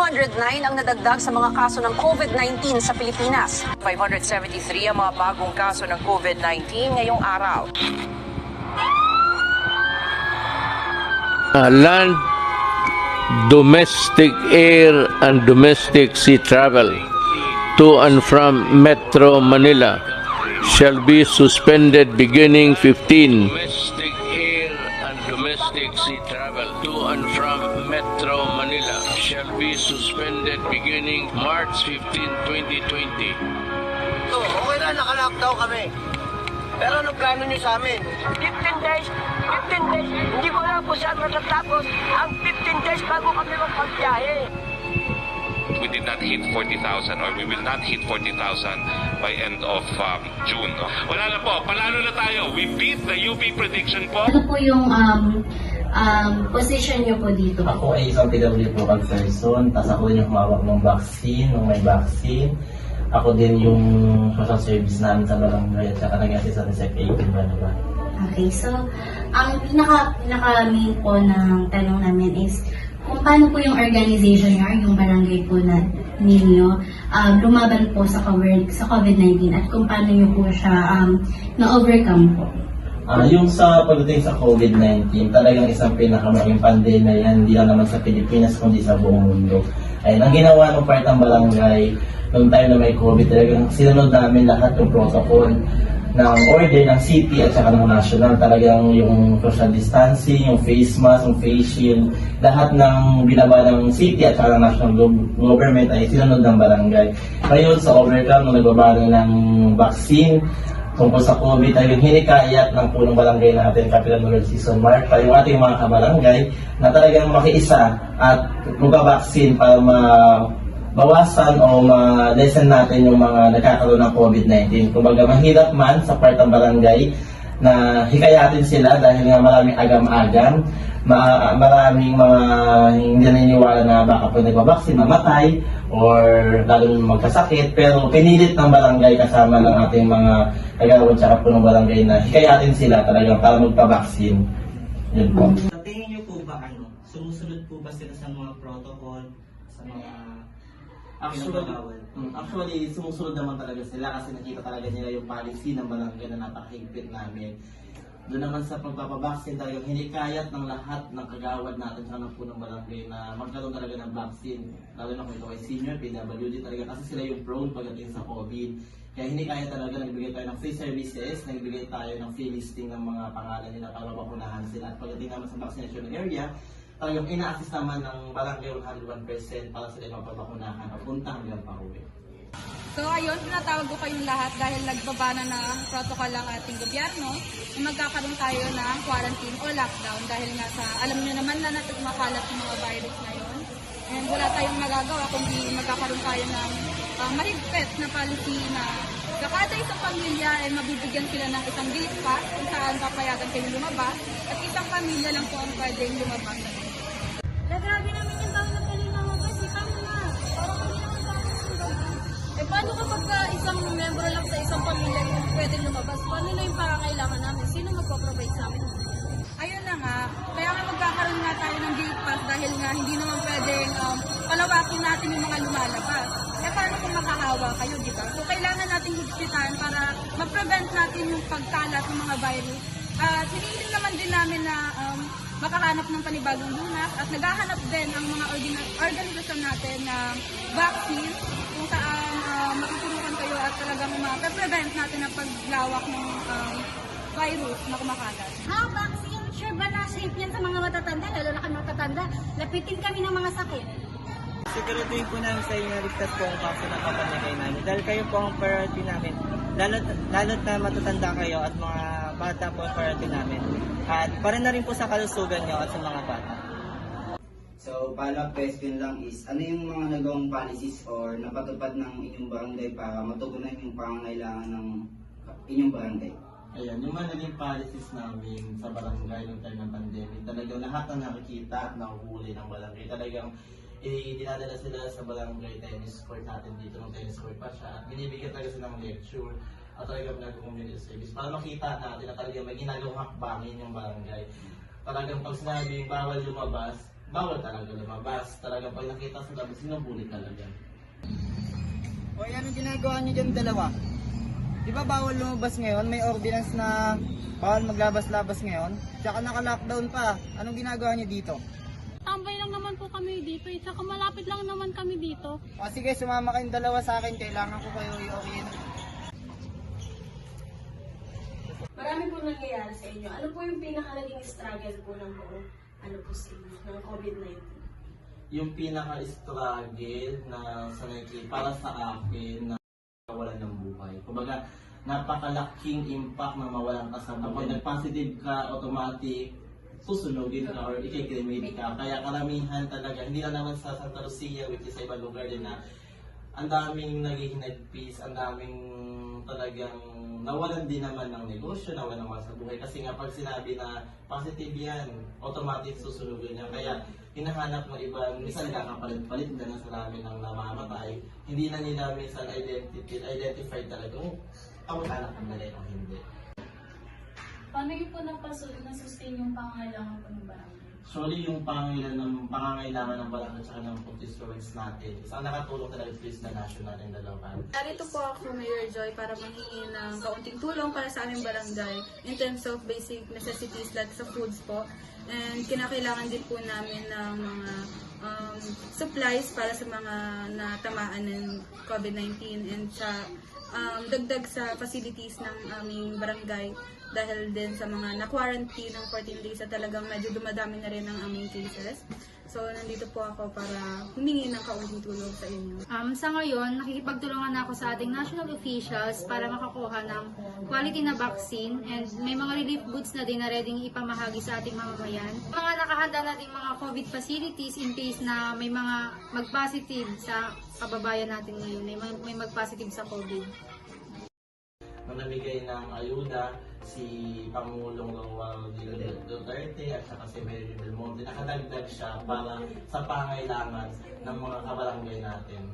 209 ang nadagdag sa mga kaso ng COVID-19 sa Pilipinas. 573 ang mga bagong kaso ng COVID-19 ngayong araw. Land, domestic air and domestic sea travel to and from Metro Manila shall be suspended beginning 15. Domestic air and domestic sea travel to and from Metro Manila shall be suspended beginning March 15, 2020. So, okay na, naka-lockdown kami. Pero ano plano nyo sa amin? 15 days. Hindi ko alam po saan matatapos ang 15 days bago kami magpagbiyahe. We did not hit 40,000 or we will not hit 40,000 by end of June. Wala na po, panalo na tayo. We beat the UP prediction po. Ano po yung position niyo po dito? Ako ay isang PWD local person, tapos ako din yung humawak ng vaccine, nung may vaccine. Ako din yung social service namin sa barangay at saka nag-assist sa Sec 18 ba diba? Okay, so ang pinaka-main po ng tanong namin is kung paano po yung organization niyo, yung barangay po na ninyo, lumaban po sa COVID-19 at kung paano niyo po siya na-overcome po. Yung sa pagdating sa COVID-19, talagang isang pinakamalaking pandemya yan, hindi lang naman sa Pilipinas, kundi sa buong mundo. Ay, ang ginawa ng part ng barangay, noong time na may COVID, talagang sinunod namin lahat yung protocol ng order ng city at saka ng national. Talagang yung social distancing, yung face mask, yung face shield, lahat ng binaba ng city at saka ng national government ay sinunod ng barangay. Ngayon sa overcome, nung nagbaba ng vaccine, tungkol sa COVID ay yung hinikayat ng punong barangay natin, Capital Noel Season Mark, yung ating mga kabarangay na talagang makiisa at magka-vaccine para mabawasan o ma-lessen natin yung mga nagkakaroon ng COVID-19. Kumbaga mahirap man sa part ng barangay na hikayatin sila dahil nga maraming agam-agam, maraming mga hindi naniniwala na baka pag nagbabaksin mamatay or lalong magkasakit, pero pinilit ng barangay kasama ng ating mga kagawad tsaka po ng barangay na hikayatin sila talagang para magpabaksin. Yun po. Sa tingin niyo po ba sumusunod po ba sila sa mga protocol, sa mga Actually, sumusunod naman talaga sila kasi nakita talaga nila yung policy ng barangay na napakahigpit namin. Doon naman sa pagpapabaksin, talagang hinikayat ng lahat ng kagawad natin sa po ng barangay na magkaroon talaga ng vaccine. Lalo na kung ito ay senior, PWD talaga kasi sila yung prone pagdating sa COVID. Kaya hinikayat talaga, nagbigay tayo ng free services, nagbigay tayo ng free listing ng mga pangalan nila para mapunahan sila. At pagdating naman sa vaccination area, talagang ina-assist naman ng barangay 101% para sila mapabakunahan papunta hanggang pauwi. So ayun, tinatawag ko kayong lahat dahil nagbaba na ng protocol ang ating gobyerno na magkakaroon tayo ng quarantine o lockdown dahil nga sa, alam nyo naman na natin makalat yung mga virus na yun. And wala tayong magagawa kundi magkakaroon tayo ng mahigpit na policy na sa kada isang pamilya ay mabibigyan sila ng isang gate pass kung saan papayagan kayo lumabas at isang pamilya lang po ang pwedeng lumabas. Grabe namin yung tao na pwedeng lumabas, paano na? Parang kami naman tapos yung lumabas. Paano kapag isang member lang sa isang pamilya yung pwedeng lumabas? Paano na yung pangangailangan namin? Sino magpo-provide sa amin? Ayun na nga, kaya nga magkakaroon nga tayo ng gate pass dahil nga hindi naman pwedeng palawakin natin yung mga lumalabas. Paano kung makahawa kayo, di ba? So kailangan natin higpitan para ma-prevent natin yung pagkalat ng mga virus. At hinihiling naman din namin na makahanap ng panibagong lunas at naghahanap din ang mga organisasyon natin ng vaccine kung saan matutulungan kayo at talagang ma-prevent natin ang paglawak ng virus na kumakalat. Vaccine? Sure ba na safe yan sa mga matatanda? Lalo na kami matatanda. Lapitin kami ng mga sakit. siguraduhin po namin sa inyo ligtas po ang vaccine na papamigay namin dahil kayo po ang priority namin. Lalo't na matatanda kayo at mga bata po ang priority namin. At para na rin po sa kalusugan nyo at sa mga bata. So, follow-up question lang is, ano yung mga nagawang policies or napatupad ng inyong barangay para matugunan yung pangangailangan ng inyong barangay? Ayan, yung mga naging policies namin sa barangay noong time ng pandemic, talagang lahat ng nakikita at nahuhuli ng barangay, talagang dinadala sila sa barangay tennis court natin dito, ng tennis court pa siya, at binibigyan talaga sila ng lecture at talagang nag-community service para makita natin na talagang may ginagawang hakbangin yung barangay. Talagang pag sinabi yung bawal lumabas, bawal talaga lumabas. Talaga pag nakita sa labas, sinubuli talaga. Hoy, anong ginagawa niyo dyan dalawa? Di ba bawal lumabas ngayon? May ordinance na bawal maglabas-labas ngayon. Tsaka naka-lockdown pa. Anong ginagawa niyo dito? Tambay lang naman po kami dito. Tsaka malapit lang naman kami dito. O sige, sumama kayong dalawa sa akin. Kailangan ko kayo i-orient. Marami po nangyayari sa inyo. Ano po yung pinaka-naging struggle po ng buong sa inyo, ng COVID-19? Yung pinaka-struggle na sa para sa akin na mawalan ng buhay. Kumbaga, napakalaking impact na mawalan ka sa buhay. Kapag nag-positive ka, automatic, susunugin ka or ikikremate ka. Kaya karamihan talaga, hindi na naman sa Santa Lucia, which is sa ibang lugar din na ang daming naghihinagpis, ang daming talagang nawalan din naman ng negosyo, nawalan naman sa buhay. Kasi nga pag sinabi na positive yan, automatic susunugin niya. Kaya hinahanap ng iba, minsan kakapalit-palit na sa namin ng namamatay. Hindi na nila minsan identified talaga kung kamag-anak ng nila o hindi. Paano yung po na-sustain yung pangangailangan po ng barangay? Surely yung pangangailangan ng barangay at ng constituents natin, isang nakatulong talaga is the national and the local. Narito po ako, Mayor Joy, para manghingi ng kaunting tulong para sa aming barangay in terms of basic necessities like sa foods po. And kinakailangan din po namin ng mga supplies para sa mga natamaan ng COVID-19 and sa dagdag sa facilities ng aming barangay dahil din sa mga na-quarantine ng 14 days at talagang medyo dumadami na rin ang aming cases. So, nandito po ako para humingi ng kaunting tulong sa inyo. Sa ngayon, nakikipagtulungan ako sa ating national officials para makakuha ng quality na vaccine and may mga relief goods na din na ready ipamahagi sa ating mamamayan. Mga nakahanda na din mga COVID facilities in case na may mga mag-positive sa kababayan natin ngayon, may mag-positive sa COVID. Nung namigay ng ayuda, si Pangulong Rodrigo Duterte at saka si Mary Belmonte, nakadagdag siya para sa pangailangan ng mga kabarangay natin.